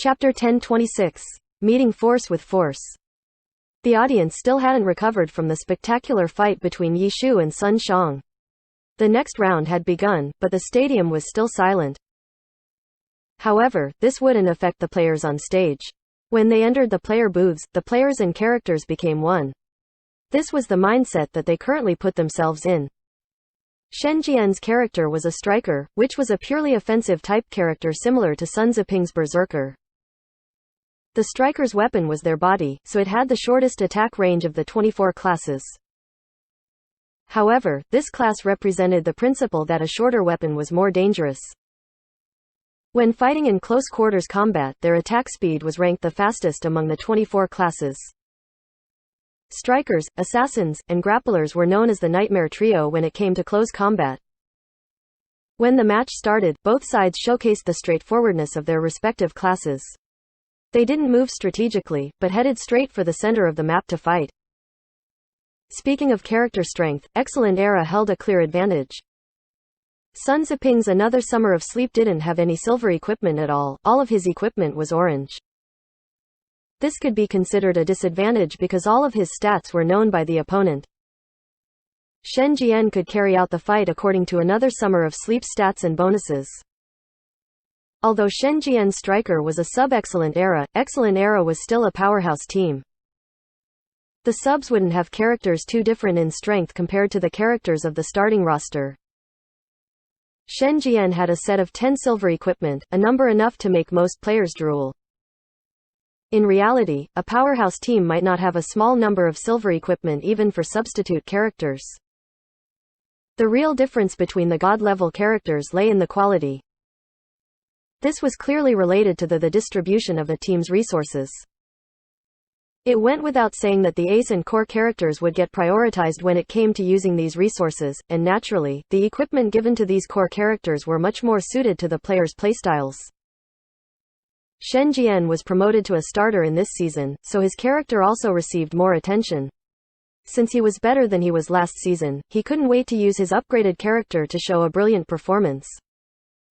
Chapter 10:26. Meeting Force with Force. The audience still hadn't recovered from the spectacular fight between Yi Shu and Sun Xiang. The next round had begun, but the stadium was still silent. However, this wouldn't affect the players on stage. When they entered the player booths, the players and characters became one. This was the mindset that they currently put themselves in. Shen Jian's character was a striker, which was a purely offensive type character similar to Sun Ziping's berserker. The striker's weapon was their body, so it had the shortest attack range of the 24 classes. However, this class represented the principle that a shorter weapon was more dangerous. When fighting in close quarters combat, their attack speed was ranked the fastest among the 24 classes. Strikers, assassins, and grapplers were known as the Nightmare Trio when it came to close combat. When the match started, both sides showcased the straightforwardness of their respective classes. They didn't move strategically, but headed straight for the center of the map to fight. Speaking of character strength, Excellent Era held a clear advantage. Sun Ziping's Another Summer of Sleep didn't have any silver equipment at all of his equipment was orange. This could be considered a disadvantage because all of his stats were known by the opponent. Shen Jian could carry out the fight according to Another Summer of Sleep stats and bonuses. Although Shen Jian's striker was a sub-Excellent Era was still a powerhouse team. The subs wouldn't have characters too different in strength compared to the characters of the starting roster. Shen Jian had a set of 10 silver equipment, a number enough to make most players drool. In reality, a powerhouse team might not have a small number of silver equipment even for substitute characters. The real difference between the god-level characters lay in the quality. This was clearly related to the distribution of the team's resources. It went without saying that the ace and core characters would get prioritized when it came to using these resources, and naturally, the equipment given to these core characters were much more suited to the players' playstyles. Shen Jian was promoted to a starter in this season, so his character also received more attention. Since he was better than he was last season, he couldn't wait to use his upgraded character to show a brilliant performance.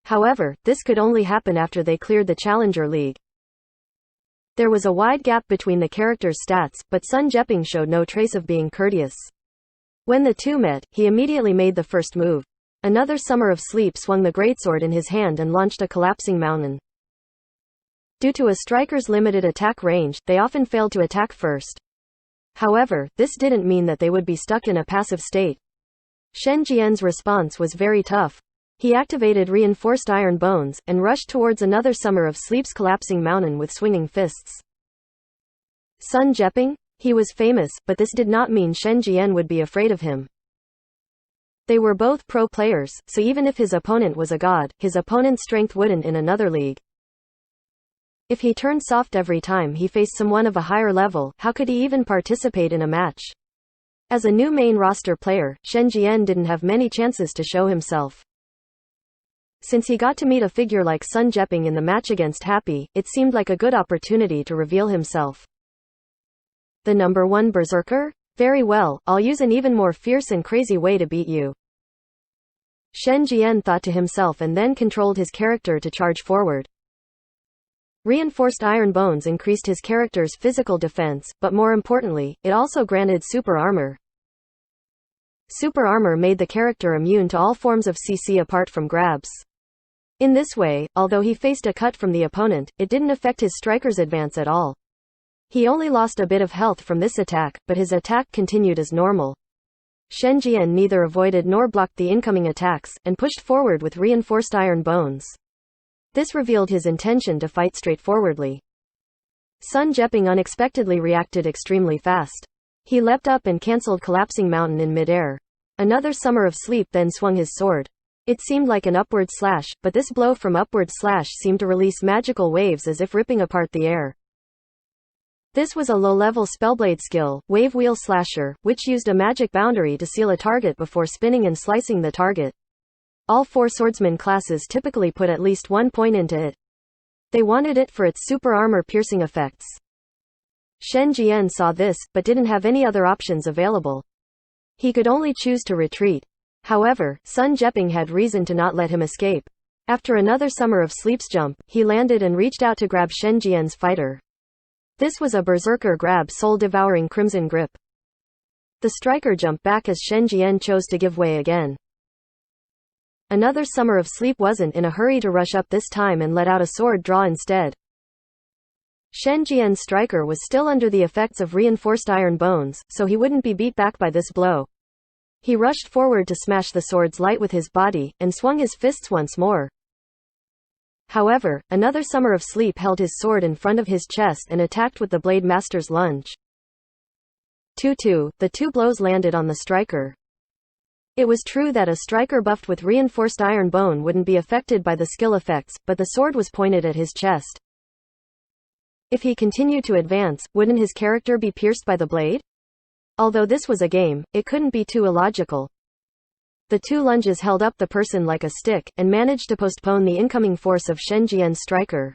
However, this could only happen after they cleared the Challenger League. There was a wide gap between the characters' stats, but Sun Ziping showed no trace of being courteous. When the two met, he immediately made the first move. Another Summer of Sleep swung the greatsword in his hand and launched a collapsing mountain. Due to a striker's limited attack range, they often failed to attack first. However, this didn't mean that they would be stuck in a passive state. Shen Jian's response was very tough. He activated Reinforced Iron Bones, and rushed towards Another Summer of Sleep's collapsing mountain with swinging fists. Sun Ziping? He was famous, but this did not mean Shen Jian would be afraid of him. They were both pro players, so even if his opponent was a god, his opponent's strength wouldn't in another league. If he turned soft every time he faced someone of a higher level, how could he even participate in a match? As a new main roster player, Shen Jian didn't have many chances to show himself. Since he got to meet a figure like Sun Ziping in the match against Happy, it seemed like a good opportunity to reveal himself. The number 1 berserker? Very well, I'll use an even more fierce and crazy way to beat you. Shen Jian thought to himself and then controlled his character to charge forward. Reinforced Iron Bones increased his character's physical defense, but more importantly, it also granted super armor. Super armor made the character immune to all forms of CC apart from grabs. In this way, although he faced a cut from the opponent, it didn't affect his striker's advance at all. He only lost a bit of health from this attack, but his attack continued as normal. Shen Jian neither avoided nor blocked the incoming attacks, and pushed forward with Reinforced Iron Bones. This revealed his intention to fight straightforwardly. Sun Ziping unexpectedly reacted extremely fast. He leapt up and cancelled Collapsing Mountain in midair. Another Summer of Sleep then swung his sword. It seemed like an upward slash, but this blow from upward slash seemed to release magical waves as if ripping apart the air. This was a low-level Spellblade skill, Wave Wheel Slasher, which used a magic boundary to seal a target before spinning and slicing the target. All 4 swordsman classes typically put at least 1 point into it. They wanted it for its super armor piercing effects. Shen Jian saw this, but didn't have any other options available. He could only choose to retreat. However, Sun Ziping had reason to not let him escape. After another summer of sleep's jump, he landed and reached out to grab Shen Jian's fighter. This was a berserker grab, soul-devouring crimson grip. The striker jumped back as Shen Jian chose to give way again. Another summer of sleep wasn't in a hurry to rush up this time and let out a sword draw instead. Shen Jian's striker was still under the effects of reinforced iron bones, so he wouldn't be beat back by this blow. He rushed forward to smash the sword's light with his body, and swung his fists once more. However, another summer of sleep held his sword in front of his chest and attacked with the blade master's lunge. 2-2, the two blows landed on the striker. It was true that a striker buffed with reinforced iron bone wouldn't be affected by the skill effects, but the sword was pointed at his chest. If he continued to advance, wouldn't his character be pierced by the blade? Although this was a game, it couldn't be too illogical. The two lunges held up the person like a stick, and managed to postpone the incoming force of Shen Jian's striker.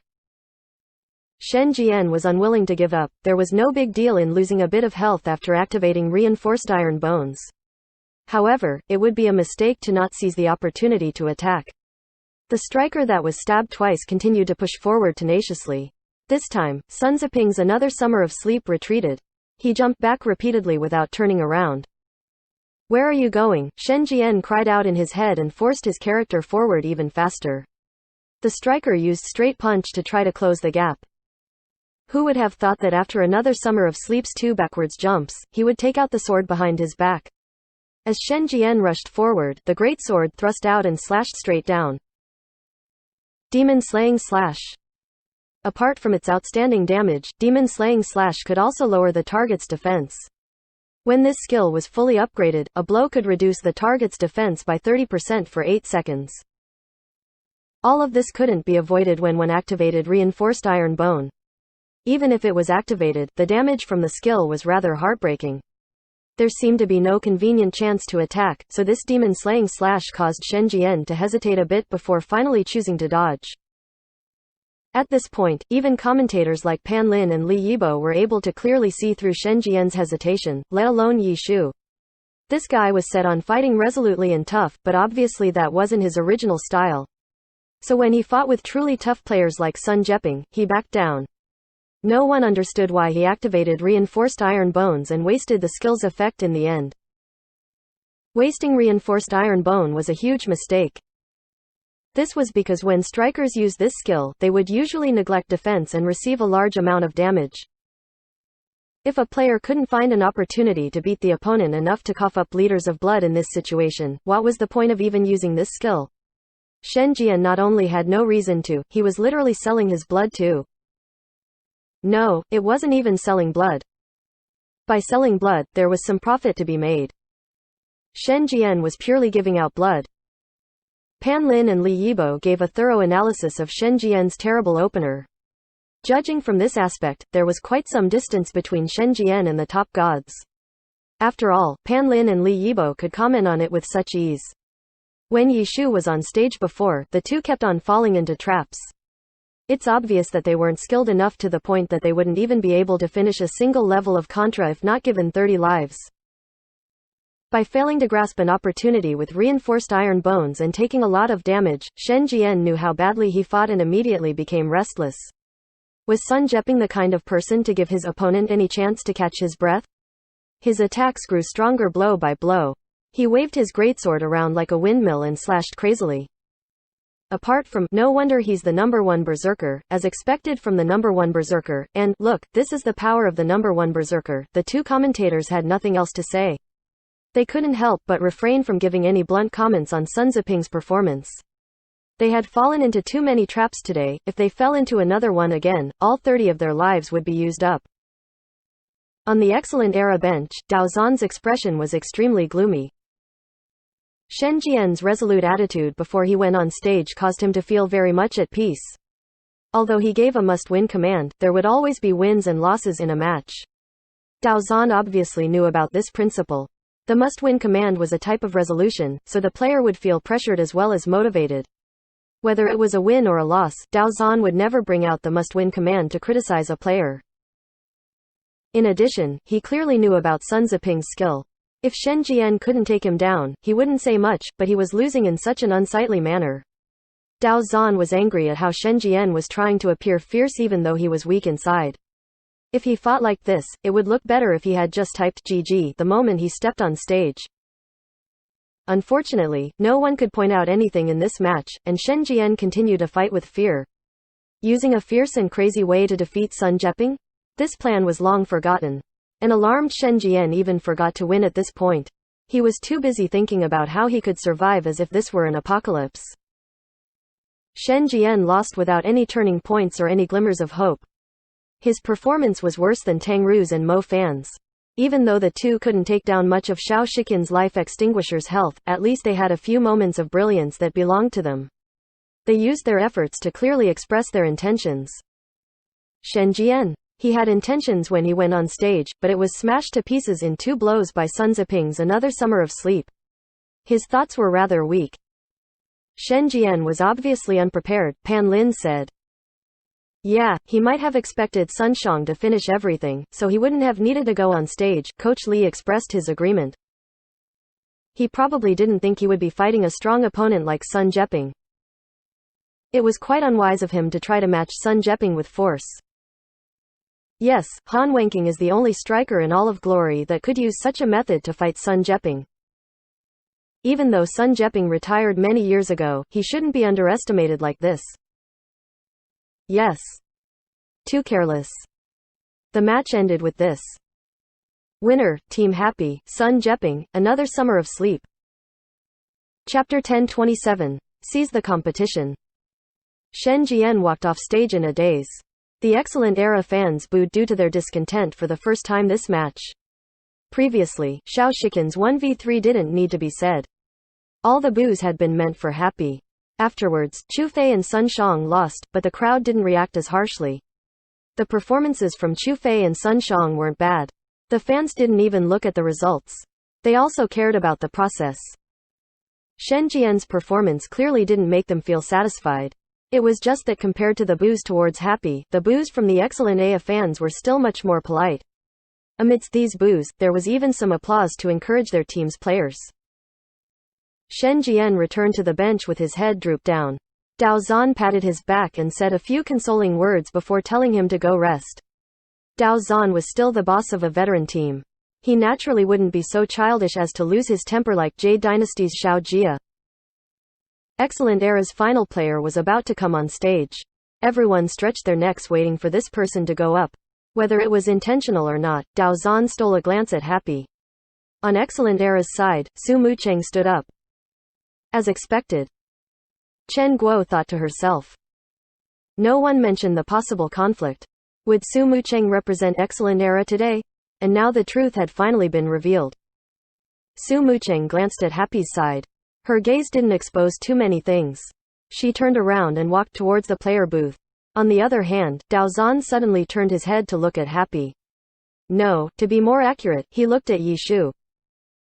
Shen Jian was unwilling to give up. There was no big deal in losing a bit of health after activating reinforced iron bones. However, it would be a mistake to not seize the opportunity to attack. The striker that was stabbed twice continued to push forward tenaciously. This time, Sun Ziping's another summer of sleep retreated. He jumped back repeatedly without turning around. "Where are you going?" Shen Jian cried out in his head and forced his character forward even faster. The striker used straight punch to try to close the gap. Who would have thought that after another summer of sleep's two backwards jumps, he would take out the sword behind his back? As Shen Jian rushed forward, the great sword thrust out and slashed straight down. Demon Slaying Slash. Apart from its outstanding damage, Demon Slaying Slash could also lower the target's defense. When this skill was fully upgraded, a blow could reduce the target's defense by 30% for 8 seconds. All of this couldn't be avoided when one activated Reinforced Iron Bone. Even if it was activated, the damage from the skill was rather heartbreaking. There seemed to be no convenient chance to attack, so this Demon Slaying Slash caused Shen Jian to hesitate a bit before finally choosing to dodge. At this point, even commentators like Pan Lin and Li Yibo were able to clearly see through Shen Jian's hesitation, let alone Yi Shu. This guy was set on fighting resolutely and tough, but obviously that wasn't his original style. So when he fought with truly tough players like Sun Ziping, he backed down. No one understood why he activated Reinforced Iron Bones and wasted the skill's effect in the end. Wasting Reinforced Iron Bone was a huge mistake. This was because when strikers used this skill, they would usually neglect defense and receive a large amount of damage. If a player couldn't find an opportunity to beat the opponent enough to cough up liters of blood in this situation, what was the point of even using this skill? Shen Jian not only had no reason to, he was literally selling his blood too. No, it wasn't even selling blood. By selling blood, there was some profit to be made. Shen Jian was purely giving out blood. Pan Lin and Li Yibo gave a thorough analysis of Shen Jian's terrible opener. Judging from this aspect, there was quite some distance between Shen Jian and the top gods. After all, Pan Lin and Li Yibo could comment on it with such ease. When Yi Shu was on stage before, the two kept on falling into traps. It's obvious that they weren't skilled enough to the point that they wouldn't even be able to finish a single level of Contra if not given 30 lives. By failing to grasp an opportunity with Reinforced Iron Bones and taking a lot of damage, Shen Jian knew how badly he fought and immediately became restless. Was Sun Ziping the kind of person to give his opponent any chance to catch his breath? His attacks grew stronger blow by blow. He waved his greatsword around like a windmill and slashed crazily. Apart from, no wonder he's the #1 berserker, as expected from the #1 berserker, and, look, this is the power of the #1 berserker, the two commentators had nothing else to say. They couldn't help but refrain from giving any blunt comments on Sun Ziping's performance. They had fallen into too many traps today. If they fell into another one again, all 30 of their lives would be used up. On the Excellent Era bench, Dao Zan's expression was extremely gloomy. Shen Jian's resolute attitude before he went on stage caused him to feel very much at peace. Although he gave a must-win command, there would always be wins and losses in a match. Dao Zan obviously knew about this principle. The must-win command was a type of resolution, so the player would feel pressured as well as motivated. Whether it was a win or a loss, Dao Zan would never bring out the must-win command to criticize a player. In addition, he clearly knew about Sun Ziping's skill. If Shen Jian couldn't take him down, he wouldn't say much, but he was losing in such an unsightly manner. Dao Zan was angry at how Shen Jian was trying to appear fierce even though he was weak inside. If he fought like this, it would look better if he had just typed GG the moment he stepped on stage. Unfortunately, no one could point out anything in this match, and Shen Jian continued to fight with fear. Using a fierce and crazy way to defeat Sun Jeping? This plan was long forgotten. An alarmed Shen Jian even forgot to win at this point. He was too busy thinking about how he could survive as if this were an apocalypse. Shen Jian lost without any turning points or any glimmers of hope. His performance was worse than Tang Ru's and Mo Fan's. Even though the two couldn't take down much of Xiao Shiqian's life extinguisher's health, at least they had a few moments of brilliance that belonged to them. They used their efforts to clearly express their intentions. Shen Jian. He had intentions when he went on stage, but it was smashed to pieces in 2 blows by Sun Ziping's Another Summer of Sleep. His thoughts were rather weak. Shen Jian was obviously unprepared, Pan Lin said. Yeah, he might have expected Sun Shang to finish everything, so he wouldn't have needed to go on stage. Coach Li expressed his agreement. He probably didn't think he would be fighting a strong opponent like Sun Jeping. It was quite unwise of him to try to match Sun Jeping with force. Yes, Han Wenqing is the only striker in all of Glory that could use such a method to fight Sun Jeping. Even though Sun Jeping retired many years ago, he shouldn't be underestimated like this. Yes. Too careless. The match ended with this. Winner, Team Happy, Sun Jeping, Another Summer of Sleep. Chapter 1027. Seize the competition. Shen Jian walked off stage in a daze. The Excellent Era fans booed due to their discontent for the first time this match. Previously, Xiao Shiqian's 1v3 didn't need to be said. All the boos had been meant for Happy. Afterwards, Chu Fei and Sun Shang lost, but the crowd didn't react as harshly. The performances from Chu Fei and Sun Shang weren't bad. The fans didn't even look at the results. They also cared about the process. Shen Jian's performance clearly didn't make them feel satisfied. It was just that compared to the boos towards Happy, the boos from the Excellent AF fans were still much more polite. Amidst these boos, there was even some applause to encourage their team's players. Shen Jian returned to the bench with his head drooped down. Dao Zan patted his back and said a few consoling words before telling him to go rest. Dao Zan was still the boss of a veteran team. He naturally wouldn't be so childish as to lose his temper like Jade Dynasty's Xiao Jia. Excellent Era's final player was about to come on stage. Everyone stretched their necks waiting for this person to go up. Whether it was intentional or not, Dao Zan stole a glance at Happy. On Excellent Era's side, Su Mucheng stood up. As expected. Chen Guo thought to herself. No one mentioned the possible conflict. Would Su Mucheng represent Excellent Era today? And now the truth had finally been revealed. Su Mucheng glanced at Happy's side. Her gaze didn't expose too many things. She turned around and walked towards the player booth. On the other hand, Dao Zan suddenly turned his head to look at Happy. No, to be more accurate, he looked at Yi Shu.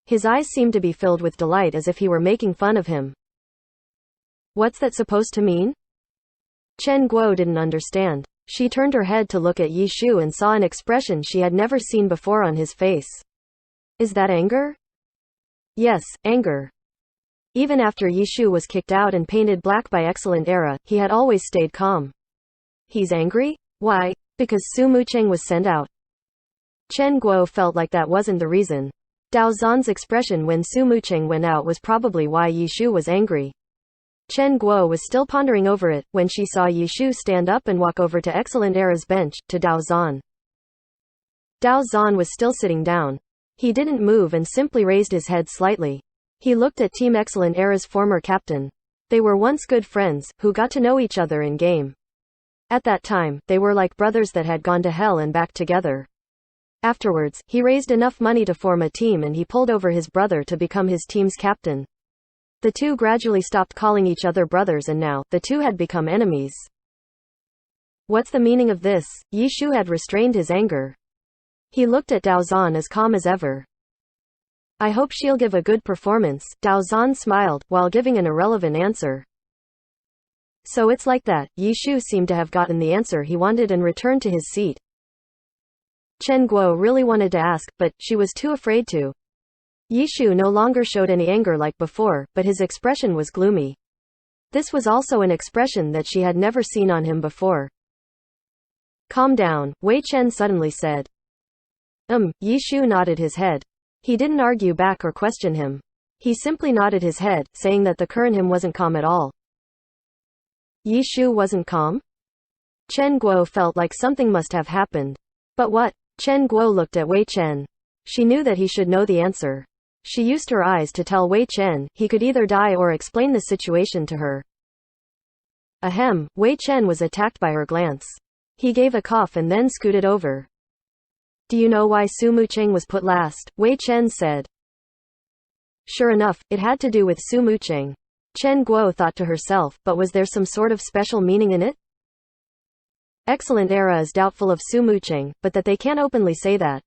His eyes seemed to be filled with delight as if he were making fun of him. What's that supposed to mean? Chen Guo didn't understand. She turned her head to look at Yi Shu and saw an expression she had never seen before on his face. Is that anger? Yes, anger. Even after Yi Shu was kicked out and painted black by Excellent Era, he had always stayed calm. He's angry? Why? Because Su Mucheng was sent out. Chen Guo felt like that wasn't the reason. Dao Zan's expression when Su Mucheng went out was probably why Yi Shu was angry. Chen Guo was still pondering over it, when she saw Yi Shu stand up and walk over to Excellent Era's bench, to Dao Zan. Dao Zan was still sitting down. He didn't move and simply raised his head slightly. He looked at Team Excellent Era's former captain. They were once good friends, who got to know each other in game. At that time, they were like brothers that had gone to hell and back together. Afterwards, he raised enough money to form a team and he pulled over his brother to become his team's captain. The two gradually stopped calling each other brothers and now, the two had become enemies. What's the meaning of this? Yi Shu had restrained his anger. He looked at Dao Zan as calm as ever. I hope she'll give a good performance, Dao Zan smiled, while giving an irrelevant answer. So it's like that. Yi Shu seemed to have gotten the answer he wanted and returned to his seat. Chen Guo really wanted to ask, but she was too afraid to. Yi Shu no longer showed any anger like before, but his expression was gloomy. This was also an expression that she had never seen on him before. Calm down, Wei Chen suddenly said. Yi Shu nodded his head. He didn't argue back or question him. He simply nodded his head, saying that the current him wasn't calm at all. Yi Shu wasn't calm? Chen Guo felt like something must have happened. But what? Chen Guo looked at Wei Chen. She knew that he should know the answer. She used her eyes to tell Wei Chen he could either die or explain the situation to her. Ahem, Wei Chen was attacked by her glance. He gave a cough and then scooted over. Do you know why Su Mucheng was put last? Wei Chen said. Sure enough, it had to do with Su Mucheng. Chen Guo thought to herself, but was there some sort of special meaning in it? Excellent Era is doubtful of Su Mucheng, but that they can't openly say that.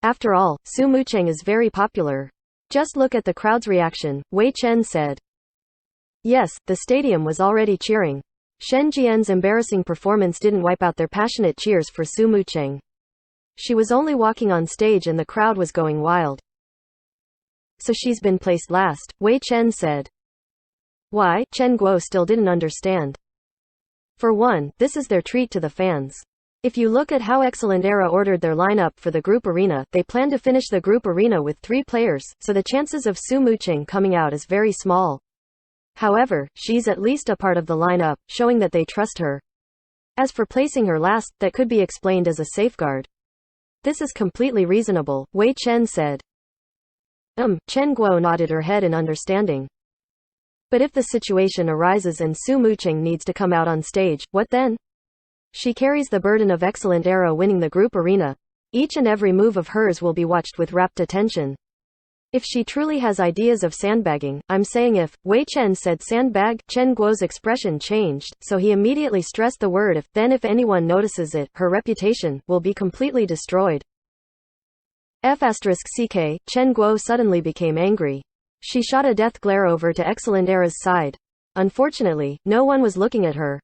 After all, Su Mucheng is very popular. Just look at the crowd's reaction, Wei Chen said. Yes, the stadium was already cheering. Shen Jian's embarrassing performance didn't wipe out their passionate cheers for Su Mucheng. She was only walking on stage and the crowd was going wild. So she's been placed last, Wei Chen said. Why? Chen Guo still didn't understand. For one, this is their treat to the fans. If you look at how Excellent Era ordered their lineup for the group arena, they plan to finish the group arena with 3 players, so the chances of Su Mucheng coming out is very small. However, she's at least a part of the lineup, showing that they trust her. As for placing her last, that could be explained as a safeguard. This is completely reasonable, Wei Chen said. Chen Guo nodded her head in understanding. But if the situation arises and Su Mucheng needs to come out on stage, what then? She carries the burden of Excellent Era winning the group arena. Each and every move of hers will be watched with rapt attention. If she truly has ideas of sandbagging, I'm saying if, Wei Chen said sandbag, Chen Guo's expression changed, so he immediately stressed the word if, then if anyone notices it, her reputation will be completely destroyed. F***ck, Chen Guo suddenly became angry. She shot a death glare over to Excellent Era's side. Unfortunately, no one was looking at her.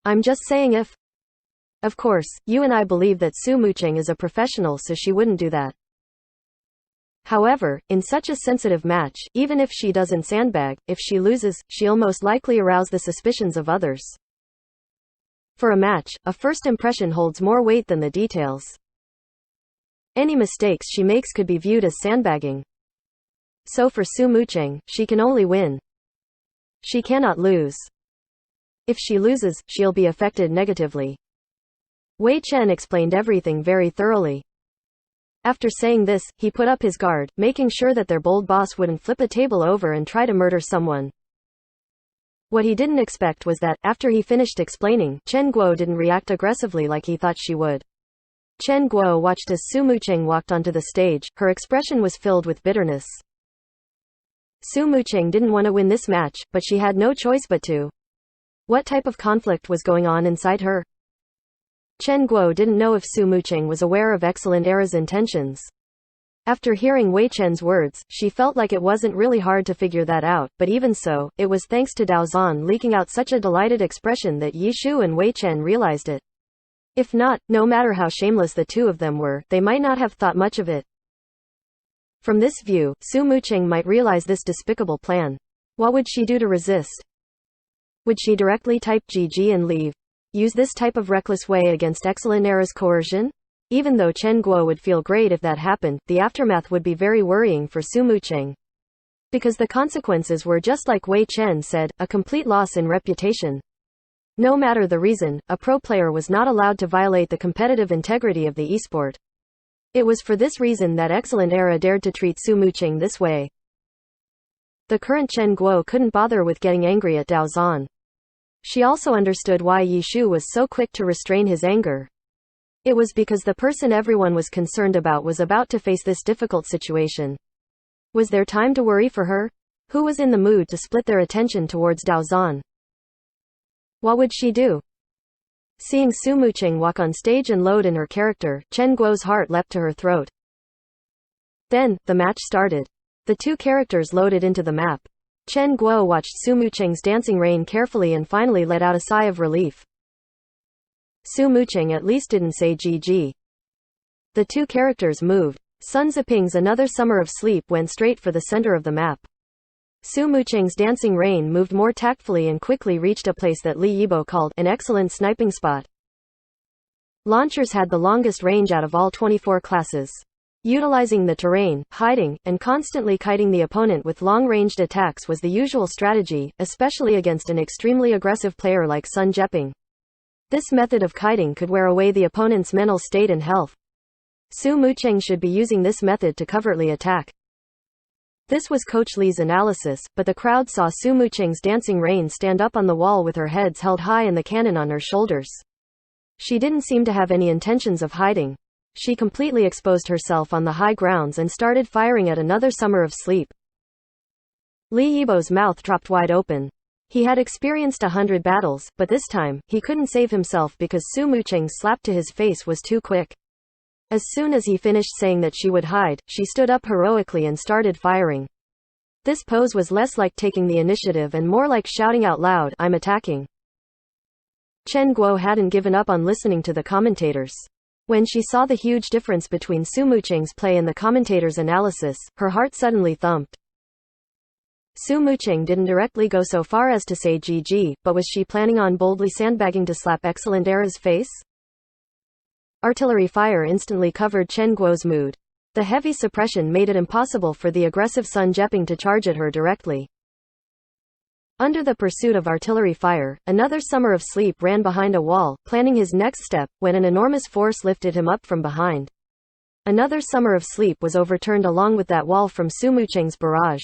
I'm just saying if. Of course, you and I believe that Su Mucheng is a professional, so she wouldn't do that. However, in such a sensitive match, even if she doesn't sandbag, if she loses, she'll most likely arouse the suspicions of others. For a match, a first impression holds more weight than the details. Any mistakes she makes could be viewed as sandbagging. So for Su Mucheng, she can only win. She cannot lose. If she loses, she'll be affected negatively. Wei Chen explained everything very thoroughly. After saying this, he put up his guard, making sure that their bold boss wouldn't flip a table over and try to murder someone. What he didn't expect was that, after he finished explaining, Chen Guo didn't react aggressively like he thought she would. Chen Guo watched as Su Mucheng walked onto the stage. Her expression was filled with bitterness. Su Mucheng didn't want to win this match, but she had no choice but to. What type of conflict was going on inside her? Chen Guo didn't know if Su Mucheng was aware of Excellent Era's intentions. After hearing Wei Chen's words, she felt like it wasn't really hard to figure that out, but even so, it was thanks to Dao Zan leaking out such a delighted expression that Yi Shu and Wei Chen realized it. If not, no matter how shameless the two of them were, they might not have thought much of it. From this view, Su Mucheng might realize this despicable plan. What would she do to resist? Would she directly type GG and leave? Use this type of reckless way against Excellent Era's coercion? Even though Chen Guo would feel great if that happened, the aftermath would be very worrying for Su Mucheng. Because the consequences were just like Wei Chen said, a complete loss in reputation. No matter the reason, a pro player was not allowed to violate the competitive integrity of the esport. It was for this reason that Excellent Era dared to treat Su Mucheng this way. The current Chen Guo couldn't bother with getting angry at Dao Zan. She also understood why Yi Shu was so quick to restrain his anger. It was because the person everyone was concerned about was about to face this difficult situation. Was there time to worry for her? Who was in the mood to split their attention towards Dao Zan? What would she do? Seeing Su Mucheng walk on stage and load in her character, Chen Guo's heart leapt to her throat. Then, the match started. The two characters loaded into the map. Chen Guo watched Su Mucheng's dancing rain carefully and finally let out a sigh of relief. Su Mucheng at least didn't say GG. The two characters moved. Sun Ziping's Another Summer of Sleep went straight for the center of the map. Su Mucheng's dancing rain moved more tactfully and quickly reached a place that Li Yibo called an excellent sniping spot. Launchers had the longest range out of all 24 classes. Utilizing the terrain, hiding, and constantly kiting the opponent with long-ranged attacks was the usual strategy, especially against an extremely aggressive player like Sun Jeping. This method of kiting could wear away the opponent's mental state and health. Su Mucheng should be using this method to covertly attack. This was Coach Li's analysis, but the crowd saw Su Mucheng's dancing rain stand up on the wall with her head held high and the cannon on her shoulders. She didn't seem to have any intentions of hiding. She completely exposed herself on the high grounds and started firing at another summer of sleep. Li Yibo's mouth dropped wide open. He had experienced 100 battles, but this time, he couldn't save himself because Su Mucheng's slap to his face was too quick. As soon as he finished saying that she would hide, she stood up heroically and started firing. This pose was less like taking the initiative and more like shouting out loud, "I'm attacking." Chen Guo hadn't given up on listening to the commentators. When she saw the huge difference between Su Mucheng's play and the commentators' analysis, her heart suddenly thumped. Su Mucheng didn't directly go so far as to say GG, but was she planning on boldly sandbagging to slap Excellent Era's face? Artillery fire instantly covered Chen Guo's mood. The heavy suppression made it impossible for the aggressive Sun Jeping to charge at her directly. Under the pursuit of artillery fire, another summer of sleep ran behind a wall, planning his next step, when an enormous force lifted him up from behind. Another summer of sleep was overturned along with that wall from Su Mucheng's barrage.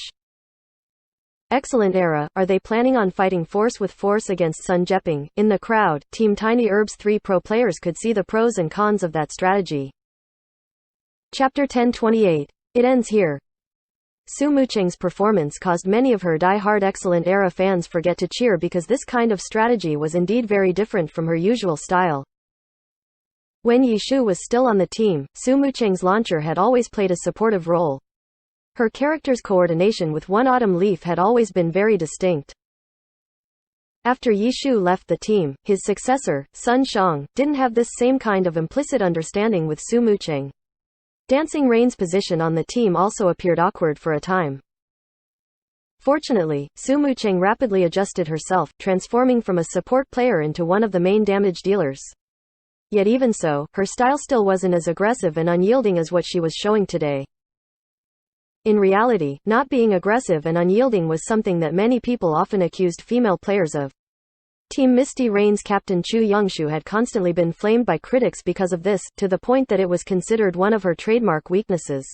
Excellent Era, are they planning on fighting force with force against Sun Jeping? In the crowd, Team Tiny Herb's 3 pro players could see the pros and cons of that strategy. Chapter 1028. It ends here. Su Mucheng's performance caused many of her die-hard Excellent Era fans forget to cheer because this kind of strategy was indeed very different from her usual style. When Yi Shu was still on the team, Su Mucheng's launcher had always played a supportive role. Her character's coordination with One Autumn Leaf had always been very distinct. After Yi Shu left the team, his successor, Sun Xiang, didn't have this same kind of implicit understanding with Su Mucheng. Dancing Rain's position on the team also appeared awkward for a time. Fortunately, Su Mucheng rapidly adjusted herself, transforming from a support player into one of the main damage dealers. Yet even so, her style still wasn't as aggressive and unyielding as what she was showing today. In reality, not being aggressive and unyielding was something that many people often accused female players of. Team Misty Rain's captain Chu Yongshu had constantly been flamed by critics because of this, to the point that it was considered one of her trademark weaknesses.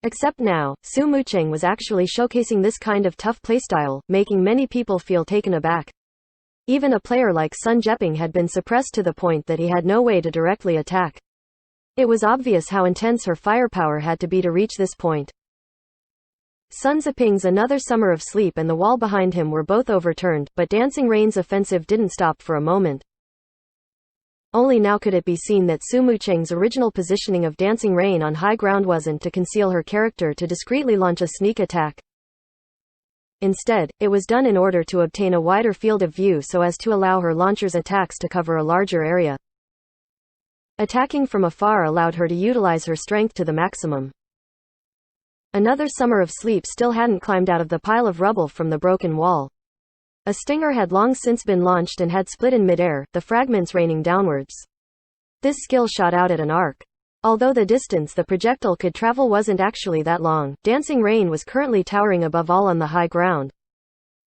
Except now, Su Mucheng was actually showcasing this kind of tough playstyle, making many people feel taken aback. Even a player like Sun Jeping had been suppressed to the point that he had no way to directly attack. It was obvious how intense her firepower had to be to reach this point. Sun Zeping's another summer of sleep and the wall behind him were both overturned, but Dancing Rain's offensive didn't stop for a moment. Only now could it be seen that Su Mucheng's original positioning of Dancing Rain on high ground wasn't to conceal her character to discreetly launch a sneak attack. Instead, it was done in order to obtain a wider field of view so as to allow her launcher's attacks to cover a larger area. Attacking from afar allowed her to utilize her strength to the maximum. Another summer of sleep still hadn't climbed out of the pile of rubble from the broken wall. A stinger had long since been launched and had split in midair, the fragments raining downwards. This skill shot out at an arc. Although the distance the projectile could travel wasn't actually that long, Dancing Rain was currently towering above all on the high ground.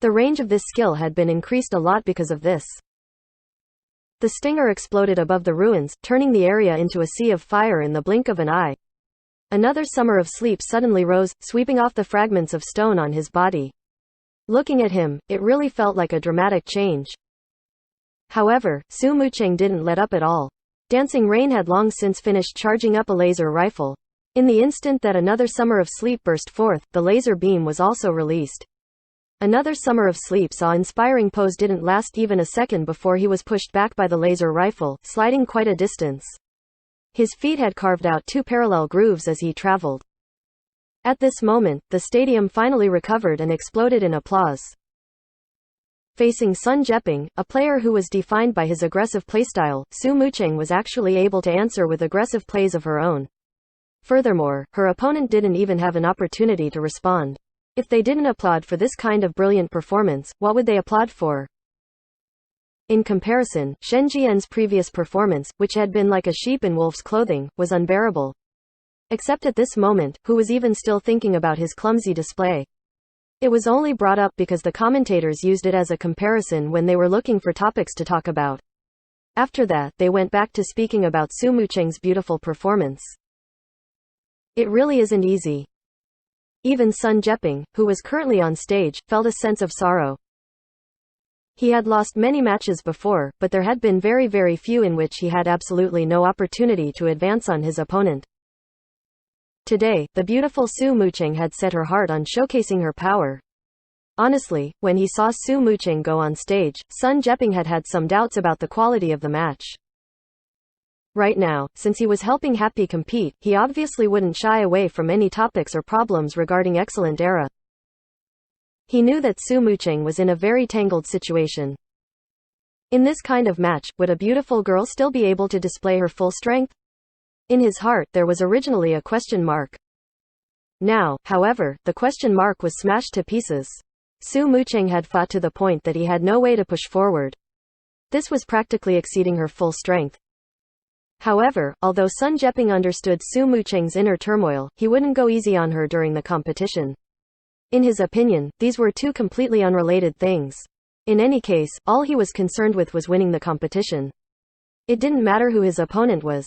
The range of this skill had been increased a lot because of this. The stinger exploded above the ruins, turning the area into a sea of fire in the blink of an eye. Another summer of sleep suddenly rose, sweeping off the fragments of stone on his body. Looking at him, it really felt like a dramatic change. However, Su Mucheng didn't let up at all. Dancing Rain had long since finished charging up a laser rifle. In the instant that another summer of sleep burst forth, the laser beam was also released. Another summer of sleep's awe-inspiring pose didn't last even a second before he was pushed back by the laser rifle, sliding quite a distance. His feet had carved out 2 parallel grooves as he traveled. At this moment, the stadium finally recovered and exploded in applause. Facing Sun Jeping, a player who was defined by his aggressive playstyle, Su Mucheng was actually able to answer with aggressive plays of her own. Furthermore, her opponent didn't even have an opportunity to respond. If they didn't applaud for this kind of brilliant performance, what would they applaud for? In comparison, Shen Jian's previous performance, which had been like a sheep in wolf's clothing, was unbearable. Except at this moment, who was even still thinking about his clumsy display? It was only brought up because the commentators used it as a comparison when they were looking for topics to talk about. After that, they went back to speaking about Su Mucheng's beautiful performance. It really isn't easy. Even Sun Jeping, who was currently on stage, felt a sense of sorrow. He had lost many matches before, but there had been very few in which he had absolutely no opportunity to advance on his opponent. Today, the beautiful Su Mucheng had set her heart on showcasing her power. Honestly, when he saw Su Mucheng go on stage, Sun Jeping had some doubts about the quality of the match. Right now, since he was helping Happy compete, he obviously wouldn't shy away from any topics or problems regarding Excellent Era. He knew that Su Mucheng was in a very tangled situation. In this kind of match, would a beautiful girl still be able to display her full strength? In his heart, there was originally a question mark. Now, however, the question mark was smashed to pieces. Su Mucheng had fought to the point that he had no way to push forward. This was practically exceeding her full strength. However, although Sun Jeping understood Su Mucheng's inner turmoil, he wouldn't go easy on her during the competition. In his opinion, these were two completely unrelated things. In any case, all he was concerned with was winning the competition. It didn't matter who his opponent was.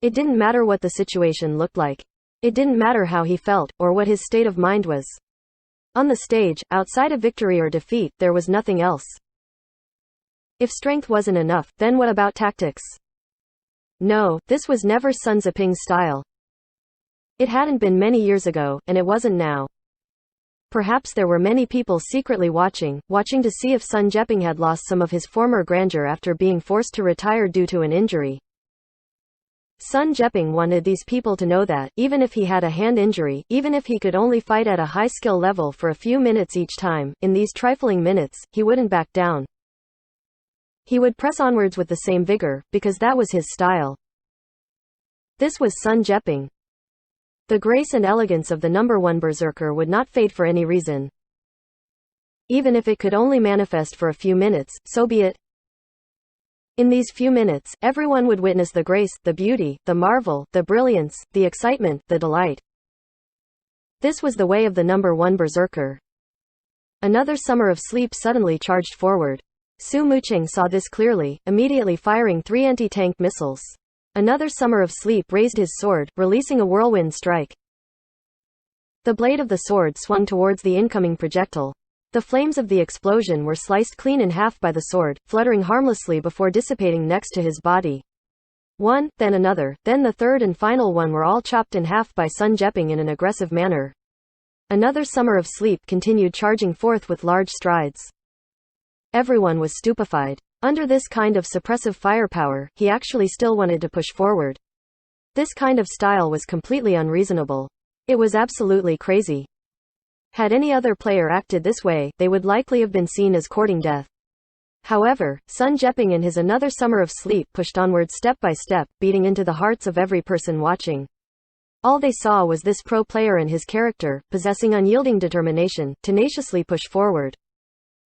It didn't matter what the situation looked like. It didn't matter how he felt, or what his state of mind was. On the stage, outside of victory or defeat, there was nothing else. If strength wasn't enough, then what about tactics? No, this was never Sun Ziping's style. It hadn't been many years ago, and it wasn't now. Perhaps there were many people secretly watching to see if Sun Jeping had lost some of his former grandeur after being forced to retire due to an injury. Sun Jeping wanted these people to know that, even if he had a hand injury, even if he could only fight at a high skill level for a few minutes each time, in these trifling minutes, he wouldn't back down. He would press onwards with the same vigor, because that was his style. This was Sun Jeping. The grace and elegance of the #1 berserker would not fade for any reason. Even if it could only manifest for a few minutes, so be it. In these few minutes, everyone would witness the grace, the beauty, the marvel, the brilliance, the excitement, the delight. This was the way of the #1 berserker. Another summer of sleep suddenly charged forward. Su Mucheng saw this clearly, immediately firing 3 anti-tank missiles. Another summer of sleep raised his sword, releasing a whirlwind strike. The blade of the sword swung towards the incoming projectile. The flames of the explosion were sliced clean in half by the sword, fluttering harmlessly before dissipating next to his body. One, then another, then the third and final one were all chopped in half by Sun Jeping in an aggressive manner. Another summer of sleep continued charging forth with large strides. Everyone was stupefied. Under this kind of suppressive firepower, he actually still wanted to push forward. This kind of style was completely unreasonable. It was absolutely crazy. Had any other player acted this way, they would likely have been seen as courting death. However, Sun Jeping in his another summer of sleep pushed onward step by step, beating into the hearts of every person watching. All they saw was this pro player and his character, possessing unyielding determination, tenaciously push forward.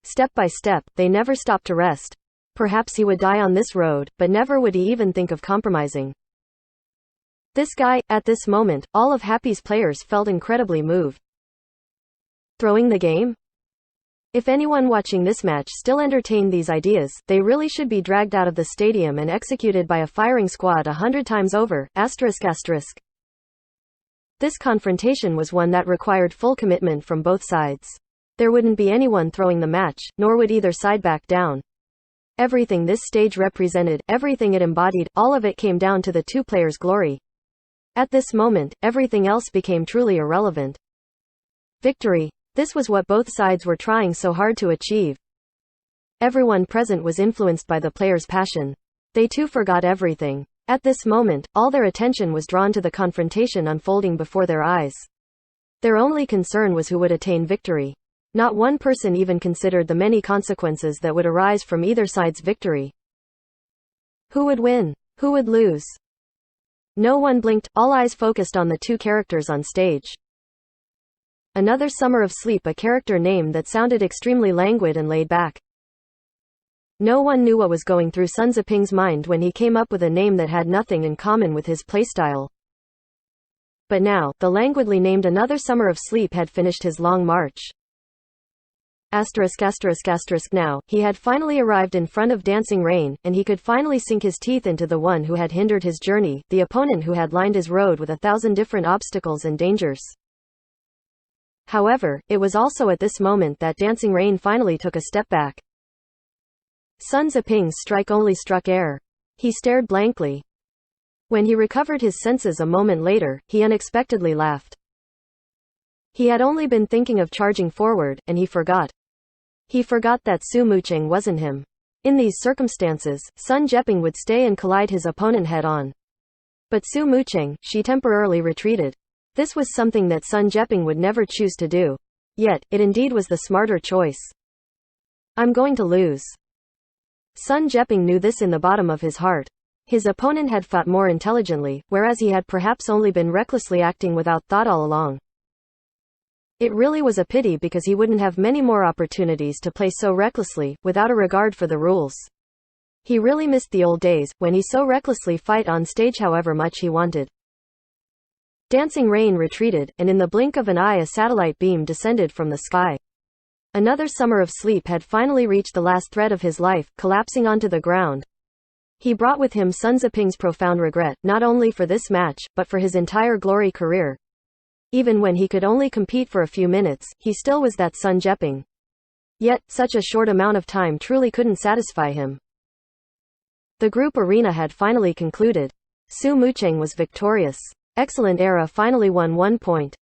Step by step, they never stopped to rest. Perhaps he would die on this road, but never would he even think of compromising. This guy, at this moment, all of Happy's players felt incredibly moved. Throwing the game? If anyone watching this match still entertained these ideas, they really should be dragged out of the stadium and executed by a firing squad 100 times over. This confrontation was one that required full commitment from both sides. There wouldn't be anyone throwing the match, nor would either side back down. Everything this stage represented, everything it embodied, all of it came down to the two players' glory. At this moment, everything else became truly irrelevant. Victory. This was what both sides were trying so hard to achieve. Everyone present was influenced by the players' passion. They too forgot everything. At this moment, all their attention was drawn to the confrontation unfolding before their eyes. Their only concern was who would attain victory. Not one person even considered the many consequences that would arise from either side's victory. Who would win? Who would lose? No one blinked, all eyes focused on the two characters on stage. Another Summer of Sleep, a character name that sounded extremely languid and laid back. No one knew what was going through Sun Ziping's mind when he came up with a name that had nothing in common with his playstyle. But now, the languidly named Another Summer of Sleep had finished his long march. Now, he had finally arrived in front of Dancing Rain, and he could finally sink his teeth into the one who had hindered his journey, the opponent who had lined his road with 1,000 different obstacles and dangers. However, it was also at this moment that Dancing Rain finally took a step back. Sun Ziping's strike only struck air. He stared blankly. When he recovered his senses a moment later, he unexpectedly laughed. He had only been thinking of charging forward, and he forgot. He forgot that Su Mucheng wasn't him. In these circumstances, Sun Ziping would stay and collide his opponent head-on. But Su Mucheng, she temporarily retreated. This was something that Sun Ziping would never choose to do. Yet, it indeed was the smarter choice. I'm going to lose. Sun Ziping knew this in the bottom of his heart. His opponent had fought more intelligently, whereas he had perhaps only been recklessly acting without thought all along. It really was a pity because he wouldn't have many more opportunities to play so recklessly, without a regard for the rules. He really missed the old days, when he so recklessly fight on stage however much he wanted. Dancing Rain retreated, and in the blink of an eye a satellite beam descended from the sky. Another Summer of Sleep had finally reached the last thread of his life, collapsing onto the ground. He brought with him Sun Ziping's profound regret, not only for this match, but for his entire glory career. Even when he could only compete for a few minutes, he still was that Sun Ziping. Yet, such a short amount of time truly couldn't satisfy him. The group arena had finally concluded. Su Mucheng was victorious. Excellent Era finally won 1 point.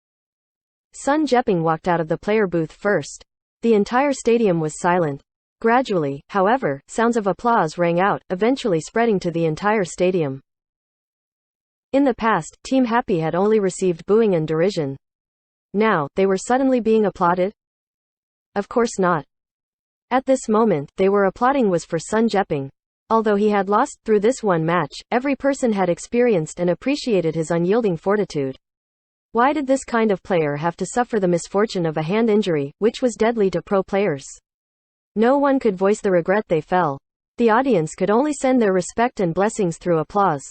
Sun Ziping walked out of the player booth first. The entire stadium was silent. Gradually, however, sounds of applause rang out, eventually spreading to the entire stadium. In the past, Team Happy had only received booing and derision. Now, they were suddenly being applauded? Of course not. At this moment, they were applauding was for Sun Ziping. Although he had lost through this one match, every person had experienced and appreciated his unyielding fortitude. Why did this kind of player have to suffer the misfortune of a hand injury, which was deadly to pro players? No one could voice the regret they felt. The audience could only send their respect and blessings through applause.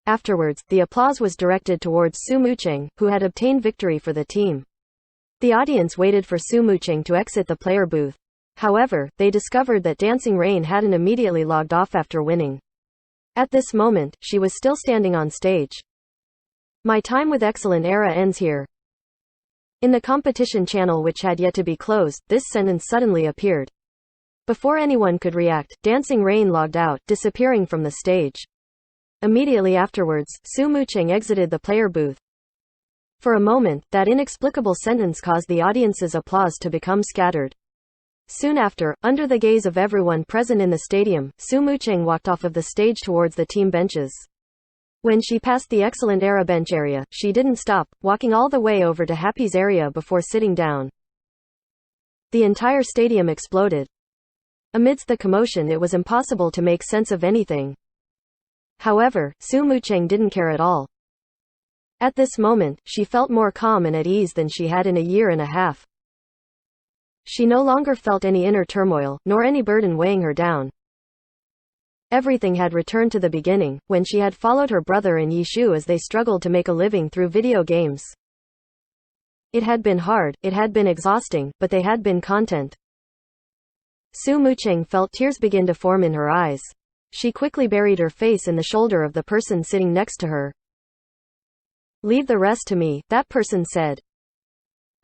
Afterwards, the applause was directed towards Su Mucheng, who had obtained victory for the team. The audience waited for Su Mucheng to exit the player booth. However, they discovered that Dancing Rain hadn't immediately logged off after winning. At this moment, she was still standing on stage. My time with Excellent Era ends here. In the competition channel, which had yet to be closed, this sentence suddenly appeared. Before anyone could react, Dancing Rain logged out, disappearing from the stage. Immediately afterwards, Su Mucheng exited the player booth. For a moment, that inexplicable sentence caused the audience's applause to become scattered. Soon after, under the gaze of everyone present in the stadium, Su Mucheng walked off of the stage towards the team benches. When she passed the Excellent Era bench area, she didn't stop, walking all the way over to Happy's area before sitting down. The entire stadium exploded. Amidst the commotion, it was impossible to make sense of anything. However, Su Mucheng didn't care at all. At this moment, she felt more calm and at ease than she had in a year and a half. She no longer felt any inner turmoil, nor any burden weighing her down. Everything had returned to the beginning, when she had followed her brother and Yishu as they struggled to make a living through video games. It had been hard, it had been exhausting, but they had been content. Su Mucheng felt tears begin to form in her eyes. She quickly buried her face in the shoulder of the person sitting next to her. Leave the rest to me, that person said.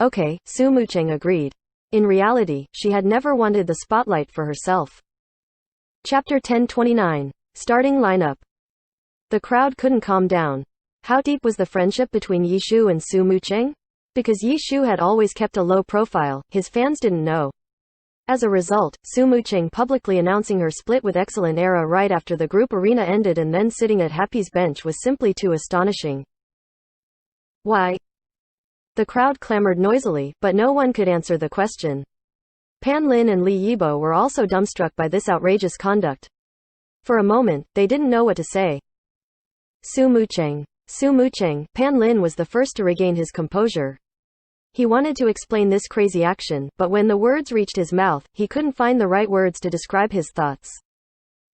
Okay, Su Mucheng agreed. In reality, she had never wanted the spotlight for herself. Chapter 1029. Starting lineup. The crowd couldn't calm down. How deep was the friendship between Yishu and Su Mucheng? Because Yishu had always kept a low profile, his fans didn't know. As a result, Su Mucheng publicly announcing her split with Excellent Era right after the group arena ended and then sitting at Happy's bench was simply too astonishing. Why? The crowd clamored noisily, but no one could answer the question. Pan Lin and Li Yibo were also dumbstruck by this outrageous conduct. For a moment, they didn't know what to say. Su Mucheng. Pan Lin was the first to regain his composure. He wanted to explain this crazy action, but when the words reached his mouth, he couldn't find the right words to describe his thoughts.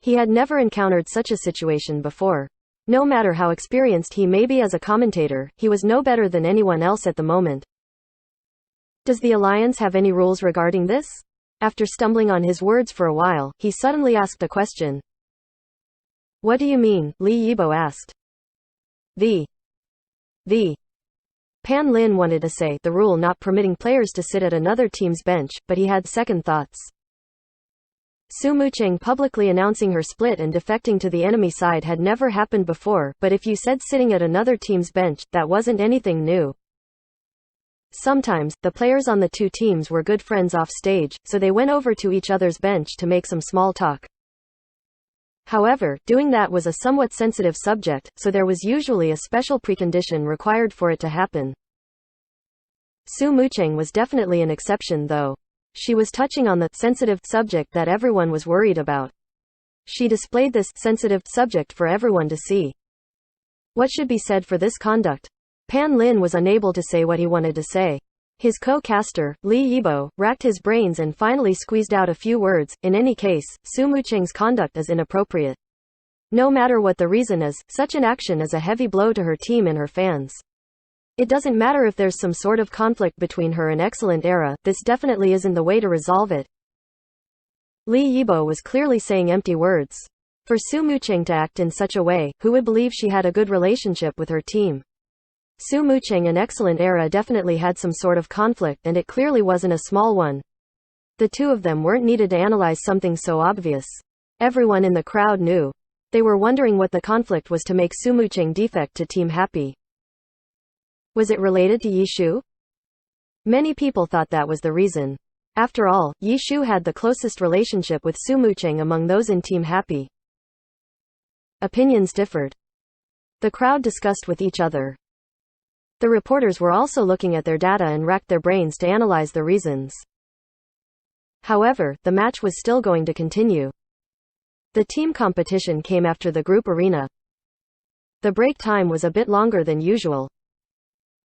He had never encountered such a situation before. No matter how experienced he may be as a commentator, he was no better than anyone else at the moment. Does the Alliance have any rules regarding this? After stumbling on his words for a while, he suddenly asked the question. What do you mean? Li Yibo asked. The Pan Lin wanted to say the rule not permitting players to sit at another team's bench, but he had second thoughts. Su Muqing publicly announcing her split and defecting to the enemy side had never happened before, but if you said sitting at another team's bench, that wasn't anything new. Sometimes, the players on the two teams were good friends off stage, so they went over to each other's bench to make some small talk. However, doing that was a somewhat sensitive subject, so there was usually a special precondition required for it to happen. Su Muqing was definitely an exception though. She was touching on the sensitive subject that everyone was worried about. She displayed this sensitive subject for everyone to see. What should be said for this conduct? Pan Lin was unable to say what he wanted to say. His co-caster, Li Yibo, racked his brains and finally squeezed out a few words. In any case, Su Muqing's conduct is inappropriate. No matter what the reason is, such an action is a heavy blow to her team and her fans. It doesn't matter if there's some sort of conflict between her and Excellent Era, this definitely isn't the way to resolve it. Li Yibo was clearly saying empty words. For Su Muqing to act in such a way, who would believe she had a good relationship with her team? Su Muqing and Excellent Era definitely had some sort of conflict and it clearly wasn't a small one. The two of them weren't needed to analyze something so obvious. Everyone in the crowd knew. They were wondering what the conflict was to make Su Muqing defect to Team Happy. Was it related to Yishu? Many people thought that was the reason. After all, Yishu had the closest relationship with Su Muqing among those in Team Happy. Opinions differed. The crowd discussed with each other. The reporters were also looking at their data and racked their brains to analyze the reasons. However, the match was still going to continue. The team competition came after the group arena. The break time was a bit longer than usual.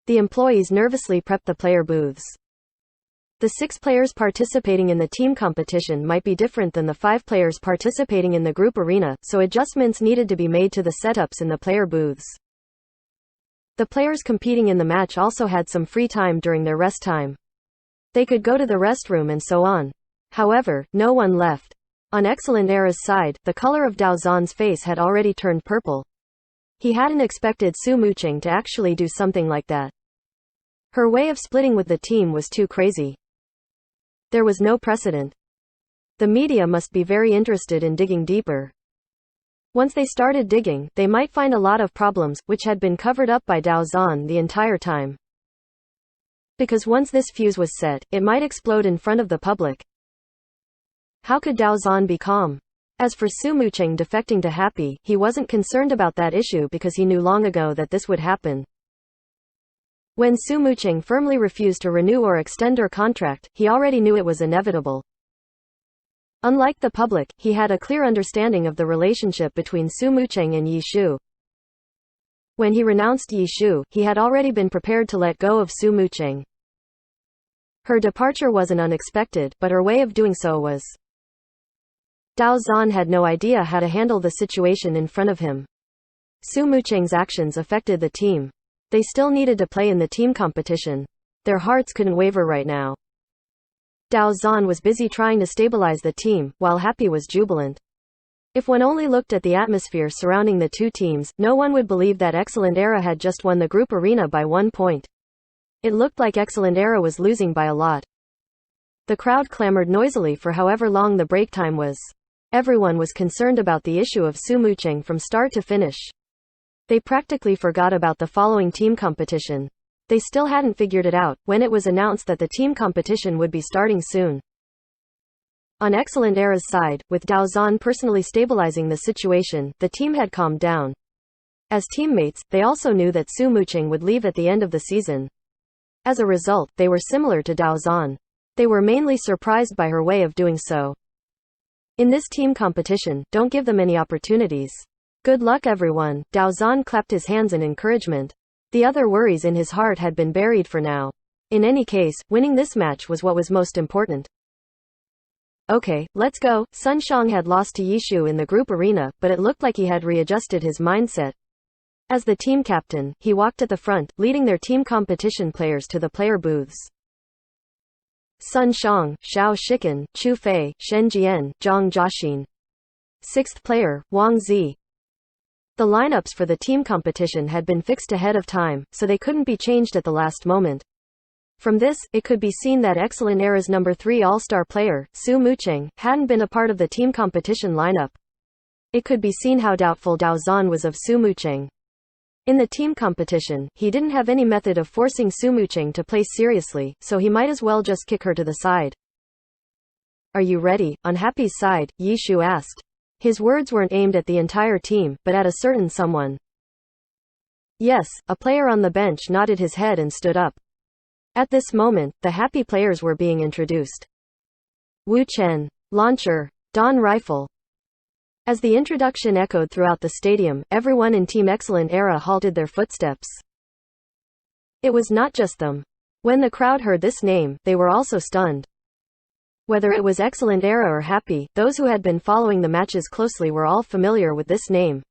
The employees nervously prepped the player booths. The 6 players participating in the team competition might be different than the 5 players participating in the group arena, so adjustments needed to be made to the setups in the player booths. The players competing in the match also had some free time during their rest time. They could go to the restroom and so on. However, no one left. On Excellent Era's side, the color of Dao Zan's face had already turned purple. He hadn't expected Su Muqing to actually do something like that. Her way of splitting with the team was too crazy. There was no precedent. The media must be very interested in digging deeper. Once they started digging, they might find a lot of problems, which had been covered up by Dao Zan the entire time. Because once this fuse was set, it might explode in front of the public. How could Dao Zan be calm? As for Su Muqing defecting to Happy, he wasn't concerned about that issue because he knew long ago that this would happen. When Su Muqing firmly refused to renew or extend her contract, he already knew it was inevitable. Unlike the public, he had a clear understanding of the relationship between Su Muqing and Yishu. When he renounced Yishu, he had already been prepared to let go of Su Muqing. Her departure wasn't unexpected, but her way of doing so was. Dao Zan had no idea how to handle the situation in front of him. Su Muqing's actions affected the team. They still needed to play in the team competition. Their hearts couldn't waver right now. Dao Zan was busy trying to stabilize the team, while Happy was jubilant. If one only looked at the atmosphere surrounding the two teams, no one would believe that Excellent Era had just won the group arena by 1 point. It looked like Excellent Era was losing by a lot. The crowd clamored noisily for however long the break time was. Everyone was concerned about the issue of Su Muqing from start to finish. They practically forgot about the following team competition. They still hadn't figured it out, when it was announced that the team competition would be starting soon. On Excellent Era's side, with Dao Zan personally stabilizing the situation, the team had calmed down. As teammates, they also knew that Su Muqing would leave at the end of the season. As a result, they were similar to Dao Zan. They were mainly surprised by her way of doing so. In this team competition, don't give them any opportunities. Good luck everyone. Dao Zan clapped his hands in encouragement. The other worries in his heart had been buried for now. In any case, winning this match was what was most important. Okay, let's go. Sun Xiang had lost to Yishu in the group arena, but it looked like he had readjusted his mindset. As the team captain, he walked at the front, leading their team competition players to the player booths. Sun Xiang, Xiao Shikan, Chu Fei, Shen Jian, Zhang Jiaxin. 6th player, Wang Zi. The lineups for the team competition had been fixed ahead of time, so they couldn't be changed at the last moment. From this, it could be seen that Excellent Era's number 3 all-star player, Su Mucheng, hadn't been a part of the team competition lineup. It could be seen how doubtful Dao Zan was of Su Mucheng. In the team competition, he didn't have any method of forcing Su Mucheng to play seriously, so he might as well just kick her to the side. Are you ready? On Happy's side, Yishu asked. His words weren't aimed at the entire team, but at a certain someone. Yes, a player on the bench nodded his head and stood up. At this moment, the Happy players were being introduced. Wu Chen. Launcher. Dawn Rifle. As the introduction echoed throughout the stadium, everyone in Team Excellent Era halted their footsteps. It was not just them. When the crowd heard this name, they were also stunned. Whether it was Excellent Era or Happy, those who had been following the matches closely were all familiar with this name.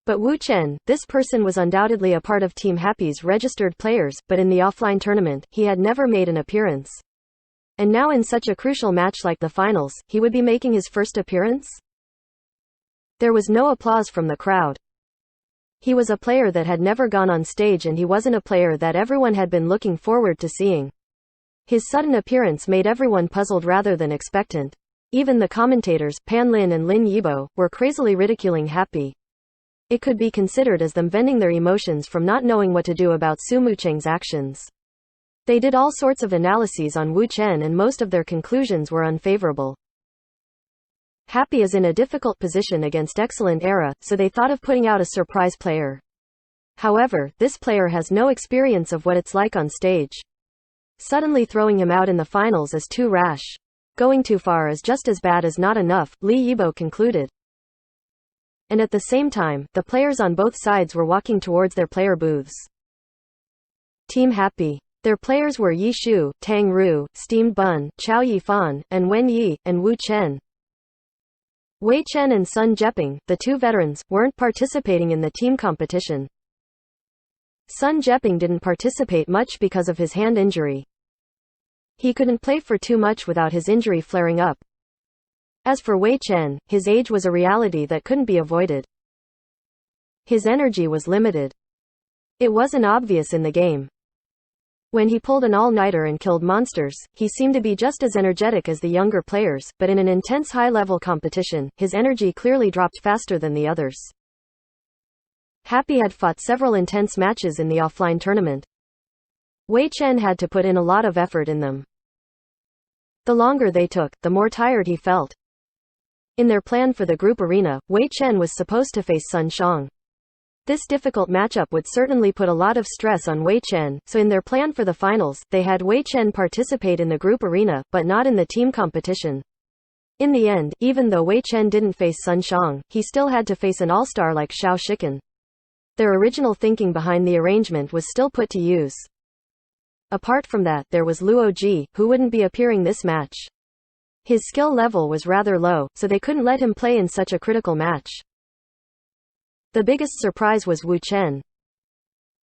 But Wu Chen, this person was undoubtedly a part of Team Happy's registered players, but in the offline tournament, he had never made an appearance. And now in such a crucial match like the finals, he would be making his first appearance? There was no applause from the crowd. He was a player that had never gone on stage, and he wasn't a player that everyone had been looking forward to seeing. His sudden appearance made everyone puzzled rather than expectant. Even the commentators, Pan Lin and Lin Yibo, were crazily ridiculing Happy. It could be considered as them venting their emotions from not knowing what to do about Su Mucheng's actions. They did all sorts of analyses on Wu Chen, and most of their conclusions were unfavorable. Happy is in a difficult position against Excellent Era, so they thought of putting out a surprise player. However, this player has no experience of what it's like on stage. Suddenly throwing him out in the finals is too rash. Going too far is just as bad as not enough, Li Yibo concluded. And at the same time, the players on both sides were walking towards their player booths. Team Happy. Their players were Yi Shu, Tang Ru, Steamed Bun, Chao Yifan, and Wen Yi, and Wu Chen. Wei Chen and Sun Jeping, the two veterans, weren't participating in the team competition. Sun Jeping didn't participate much because of his hand injury. He couldn't play for too much without his injury flaring up. As for Wei Chen, his age was a reality that couldn't be avoided. His energy was limited. It wasn't obvious in the game. When he pulled an all-nighter and killed monsters, he seemed to be just as energetic as the younger players, but in an intense high-level competition, his energy clearly dropped faster than the others. Happy had fought several intense matches in the offline tournament. Wei Chen had to put in a lot of effort in them. The longer they took, the more tired he felt. In their plan for the group arena, Wei Chen was supposed to face Sun Xiang. This difficult matchup would certainly put a lot of stress on Wei Chen, so in their plan for the finals, they had Wei Chen participate in the group arena, but not in the team competition. In the end, even though Wei Chen didn't face Sun Xiang, he still had to face an all-star like Xiao Shikan. Their original thinking behind the arrangement was still put to use. Apart from that, there was Luo Ji, who wouldn't be appearing this match. His skill level was rather low, so they couldn't let him play in such a critical match. The biggest surprise was Wu Chen.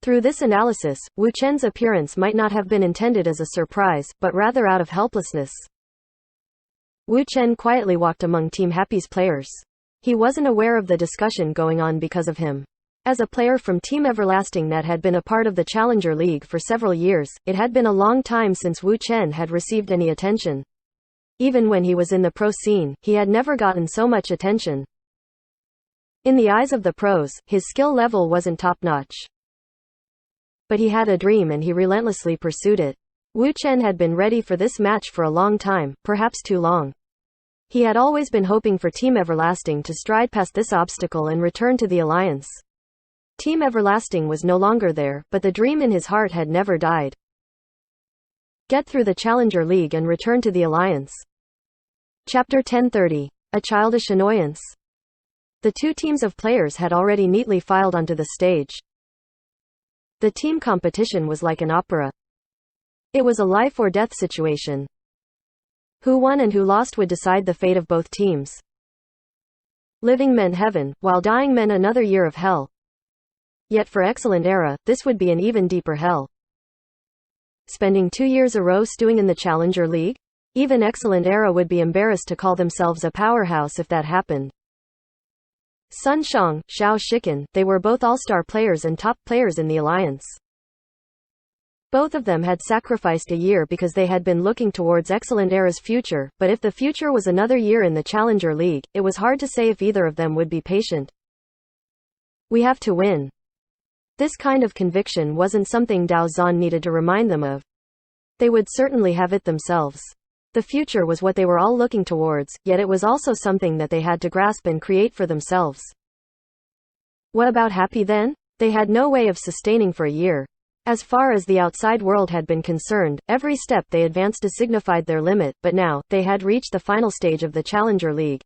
Through this analysis, Wu Chen's appearance might not have been intended as a surprise, but rather out of helplessness. Wu Chen quietly walked among Team Happy's players. He wasn't aware of the discussion going on because of him. As a player from Team Everlasting that had been a part of the Challenger League for several years, it had been a long time since Wu Chen had received any attention. Even when he was in the pro scene, he had never gotten so much attention. In the eyes of the pros, his skill level wasn't top-notch. But he had a dream and he relentlessly pursued it. Wu Chen had been ready for this match for a long time, perhaps too long. He had always been hoping for Team Everlasting to stride past this obstacle and return to the alliance. Team Everlasting was no longer there, but the dream in his heart had never died. Get through the Challenger League and return to the alliance. Chapter 1030. A childish annoyance. The two teams of players had already neatly filed onto the stage. The team competition was like an opera. It was a life or death situation. Who won and who lost would decide the fate of both teams. Living meant heaven, while dying meant another year of hell. Yet for Excellent Era, this would be an even deeper hell. Spending 2 years a row stewing in the Challenger League? Even Excellent Era would be embarrassed to call themselves a powerhouse if that happened. Sun Xiang, Xiao Shikan, they were both all-star players and top players in the alliance. Both of them had sacrificed a year because they had been looking towards Excellent Era's future, but if the future was another year in the Challenger League, it was hard to say if either of them would be patient. We have to win. This kind of conviction wasn't something Dao Zhan needed to remind them of. They would certainly have it themselves. The future was what they were all looking towards, yet it was also something that they had to grasp and create for themselves. What about happy then? They had no way of sustaining for a year. As far as the outside world had been concerned, every step they advanced signified their limit, but now, they had reached the final stage of the Challenger League.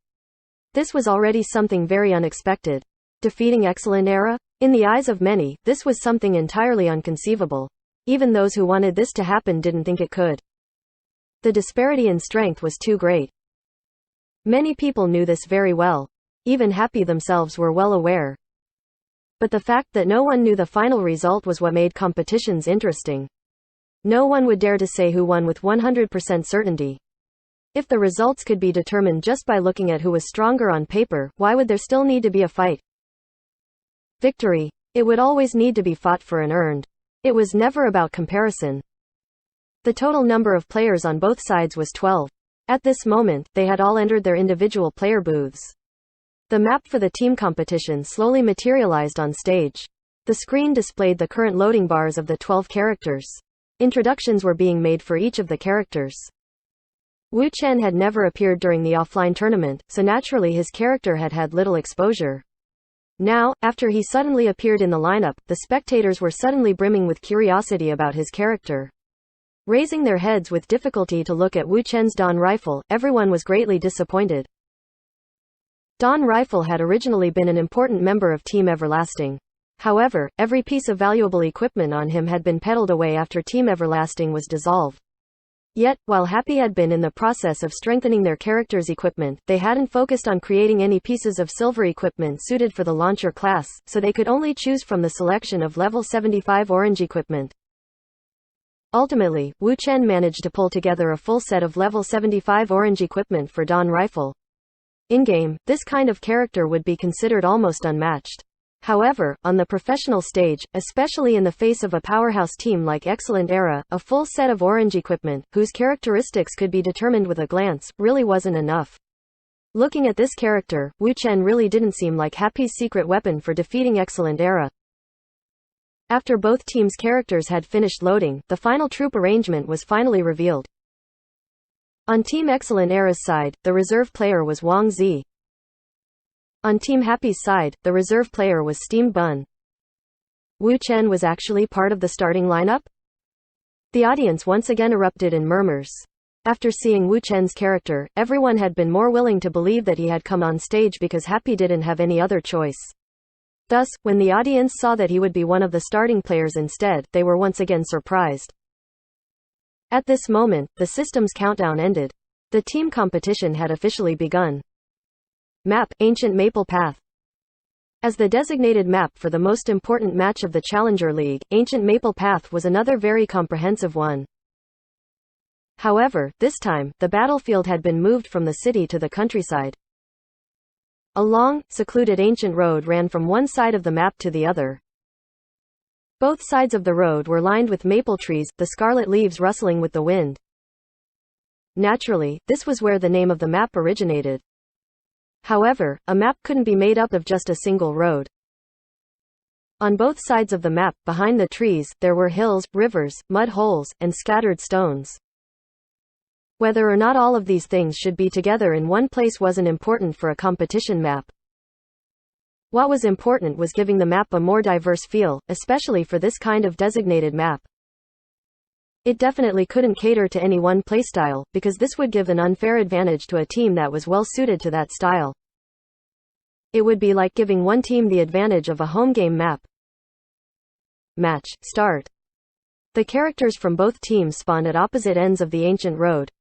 This was already something very unexpected. Defeating Excellent Era? In the eyes of many, this was something entirely unconceivable. Even those who wanted this to happen didn't think it could. The disparity in strength was too great. Many people knew this very well. Even Happy themselves were well aware. But the fact that no one knew the final result was what made competitions interesting. No one would dare to say who won with 100% certainty. If the results could be determined just by looking at who was stronger on paper, why would there still need to be a fight? Victory. It would always need to be fought for and earned. It was never about comparison. The total number of players on both sides was 12. At this moment, they had all entered their individual player booths. The map for the team competition slowly materialized on stage. The screen displayed the current loading bars of the 12 characters. Introductions were being made for each of the characters. Wu Chen had never appeared during the offline tournament, so naturally his character had had little exposure. Now, after he suddenly appeared in the lineup, the spectators were suddenly brimming with curiosity about his character. Raising their heads with difficulty to look at Wu Chen's Dawn rifle, everyone was greatly disappointed. Dawn rifle had originally been an important member of Team Everlasting. However, every piece of valuable equipment on him had been peddled away after Team Everlasting was dissolved. Yet, while Happy had been in the process of strengthening their characters' equipment, they hadn't focused on creating any pieces of silver equipment suited for the launcher class, so they could only choose from the selection of level 75 orange equipment. Ultimately, Wu Chen managed to pull together a full set of level 75 orange equipment for Dawn rifle. In-game, this kind of character would be considered almost unmatched. However, on the professional stage, especially in the face of a powerhouse team like Excellent Era, a full set of orange equipment, whose characteristics could be determined with a glance, really wasn't enough. Looking at this character, Wu Chen really didn't seem like Happy's secret weapon for defeating Excellent Era. After both teams' characters had finished loading, the final troop arrangement was finally revealed. On Team Excellent Era's side, the reserve player was Wang Zi. On Team Happy's side, the reserve player was Steam Bun. Wu Chen was actually part of the starting lineup? The audience once again erupted in murmurs. After seeing Wu Chen's character, everyone had been more willing to believe that he had come on stage because Happy didn't have any other choice. Thus, when the audience saw that he would be one of the starting players instead, they were once again surprised. At this moment, the system's countdown ended. The team competition had officially begun. Map: Ancient Maple Path. As the designated map for the most important match of the Challenger League, Ancient Maple Path was another very comprehensive one. However, this time, the battlefield had been moved from the city to the countryside. A long, secluded ancient road ran from one side of the map to the other. Both sides of the road were lined with maple trees, the scarlet leaves rustling with the wind. Naturally, this was where the name of the map originated. However, a map couldn't be made up of just a single road. On both sides of the map, behind the trees, there were hills, rivers, mud holes, and scattered stones. Whether or not all of these things should be together in one place wasn't important for a competition map. What was important was giving the map a more diverse feel, especially for this kind of designated map. It definitely couldn't cater to any one playstyle, because this would give an unfair advantage to a team that was well suited to that style. It would be like giving one team the advantage of a home game map. Match, start. The characters from both teams spawned at opposite ends of the ancient road.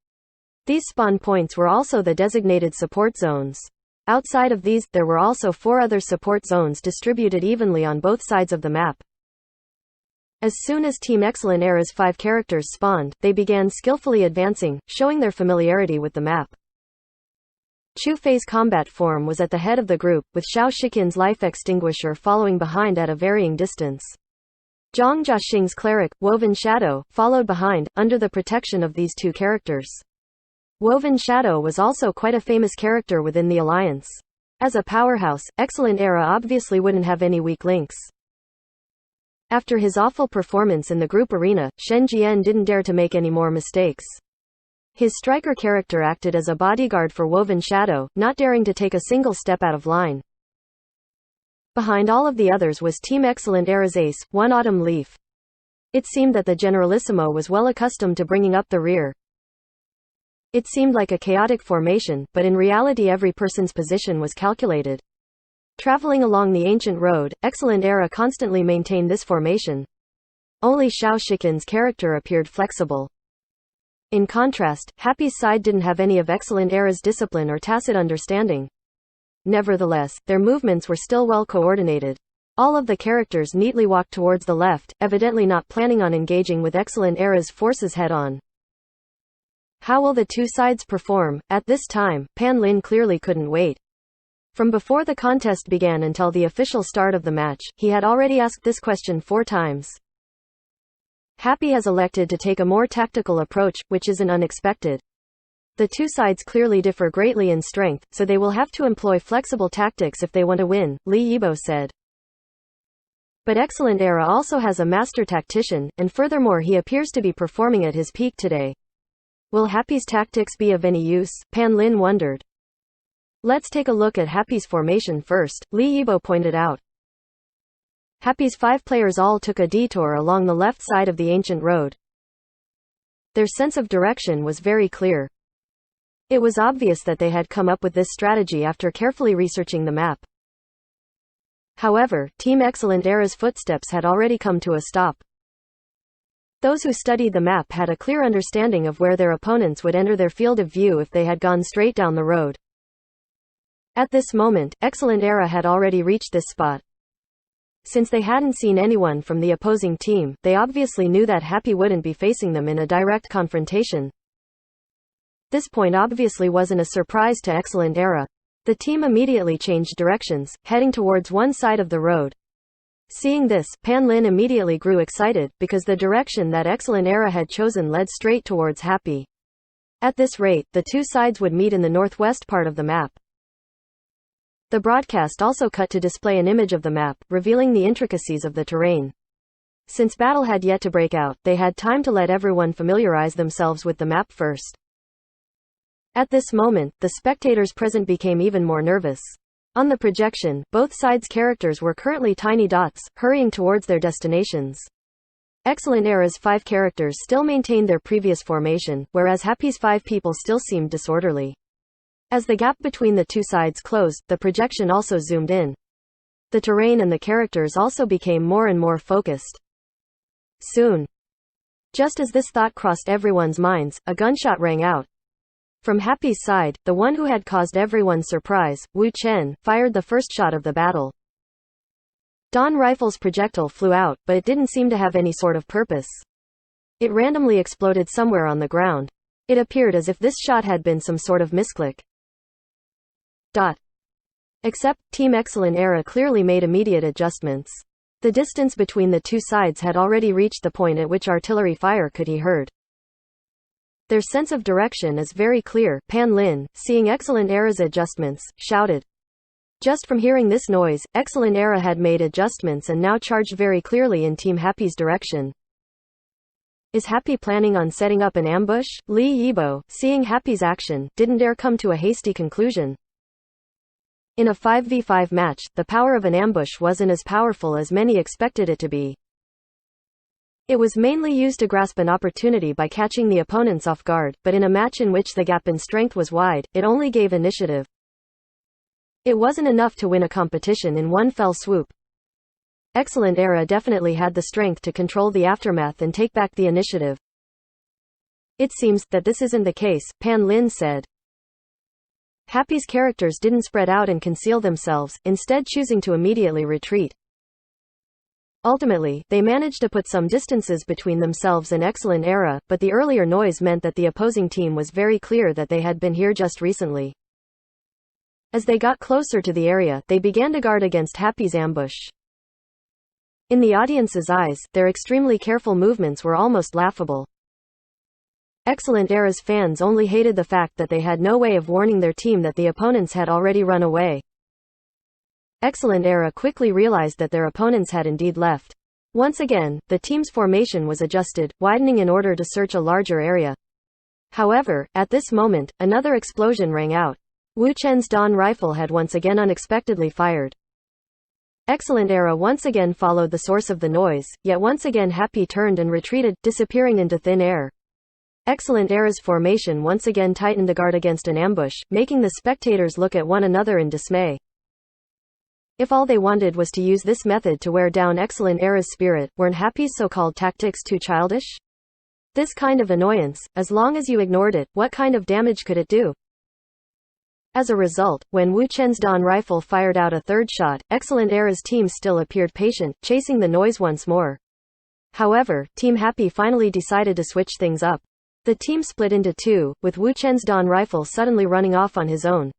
These spawn points were also the designated support zones. Outside of these, there were also 4 other support zones distributed evenly on both sides of the map. As soon as Team Excellent Era's 5 characters spawned, they began skillfully advancing, showing their familiarity with the map. Chu-Fei's combat form was at the head of the group, with Xiao Shiqian's life extinguisher following behind at a varying distance. Zhang Jiaxing's cleric, Woven Shadow, followed behind, under the protection of these 2 characters. Woven Shadow was also quite a famous character within the alliance. As a powerhouse, Excellent Era obviously wouldn't have any weak links. After his awful performance in the group arena, Shen Jian didn't dare to make any more mistakes. His striker character acted as a bodyguard for Woven Shadow, not daring to take a single step out of line. Behind all of the others was Team Excellent Era's ace, One Autumn Leaf. It seemed that the Generalissimo was well accustomed to bringing up the rear. It seemed like a chaotic formation, but in reality every person's position was calculated. Traveling along the ancient road, Excellent Era constantly maintained this formation. Only Xiao Shiqian's character appeared flexible. In contrast, Happy's side didn't have any of Excellent Era's discipline or tacit understanding. Nevertheless, their movements were still well coordinated. All of the characters neatly walked towards the left, evidently not planning on engaging with Excellent Era's forces head-on. How will the 2 sides perform? At this time, Pan Lin clearly couldn't wait. From before the contest began until the official start of the match, he had already asked this question 4 times. Happy has elected to take a more tactical approach, which isn't unexpected. The 2 sides clearly differ greatly in strength, so they will have to employ flexible tactics if they want to win, Li Yibo said. But Excellent Era also has a master tactician, and furthermore he appears to be performing at his peak today. Will Happy's tactics be of any use? Pan Lin wondered. Let's take a look at Happy's formation first, Li Yibo pointed out. Happy's 5 players all took a detour along the left side of the ancient road. Their sense of direction was very clear. It was obvious that they had come up with this strategy after carefully researching the map. However, Team Excellent Era's footsteps had already come to a stop. Those who studied the map had a clear understanding of where their opponents would enter their field of view if they had gone straight down the road. At this moment, Excellent Era had already reached this spot. Since they hadn't seen anyone from the opposing team, they obviously knew that Happy wouldn't be facing them in a direct confrontation. This point obviously wasn't a surprise to Excellent Era. The team immediately changed directions, heading towards one side of the road. Seeing this, Pan Lin immediately grew excited, because the direction that Excellent Era had chosen led straight towards Happy. At this rate, the 2 sides would meet in the northwest part of the map. The broadcast also cut to display an image of the map, revealing the intricacies of the terrain. Since battle had yet to break out, they had time to let everyone familiarize themselves with the map first. At this moment, the spectators present became even more nervous. On the projection, both sides' characters were currently tiny dots, hurrying towards their destinations. Excellent Era's 5 characters still maintained their previous formation, whereas Happy's 5 people still seemed disorderly. As the gap between the 2 sides closed, the projection also zoomed in. The terrain and the characters also became more and more focused. Soon. Just as this thought crossed everyone's minds, a gunshot rang out. From Happy's side, the one who had caused everyone's surprise, Wu Chen, fired the first shot of the battle. Dawn Rifle's projectile flew out, but it didn't seem to have any sort of purpose. It randomly exploded somewhere on the ground. It appeared as if this shot had been some sort of misclick. Except, Team Excellent Era clearly made immediate adjustments. The distance between the 2 sides had already reached the point at which artillery fire could be heard. Their sense of direction is very clear, Pan Lin, seeing Excellent Era's adjustments, shouted. Just from hearing this noise, Excellent Era had made adjustments and now charged very clearly in Team Happy's direction. Is Happy planning on setting up an ambush? Li Yibo, seeing Happy's action, didn't dare come to a hasty conclusion. In a 5v5 match, the power of an ambush wasn't as powerful as many expected it to be. It was mainly used to grasp an opportunity by catching the opponents off guard, but in a match in which the gap in strength was wide, it only gave initiative. It wasn't enough to win a competition in one fell swoop. Excellent Era definitely had the strength to control the aftermath and take back the initiative. It seems that this isn't the case, Pan Lin said. Happy's characters didn't spread out and conceal themselves, instead choosing to immediately retreat. Ultimately, they managed to put some distances between themselves and Excellent Era, but the earlier noise meant that the opposing team was very clear that they had been here just recently. As they got closer to the area, they began to guard against Happy's ambush. In the audience's eyes, their extremely careful movements were almost laughable. Excellent Era's fans only hated the fact that they had no way of warning their team that the opponents had already run away. Excellent Era quickly realized that their opponents had indeed left. Once again, the team's formation was adjusted, widening in order to search a larger area. However, at this moment, another explosion rang out. Wu Chen's Dawn rifle had once again unexpectedly fired. Excellent Era once again followed the source of the noise, yet once again Happy turned and retreated, disappearing into thin air. Excellent Era's formation once again tightened to guard against an ambush, making the spectators look at one another in dismay. If all they wanted was to use this method to wear down Excellent Era's spirit, weren't Happy's so-called tactics too childish? This kind of annoyance, as long as you ignored it, what kind of damage could it do? As a result, when Wu Chen's Dawn rifle fired out a third shot, Excellent Era's team still appeared patient, chasing the noise once more. However, Team Happy finally decided to switch things up. The team split into two, with Wu Chen's Dawn rifle suddenly running off on his own.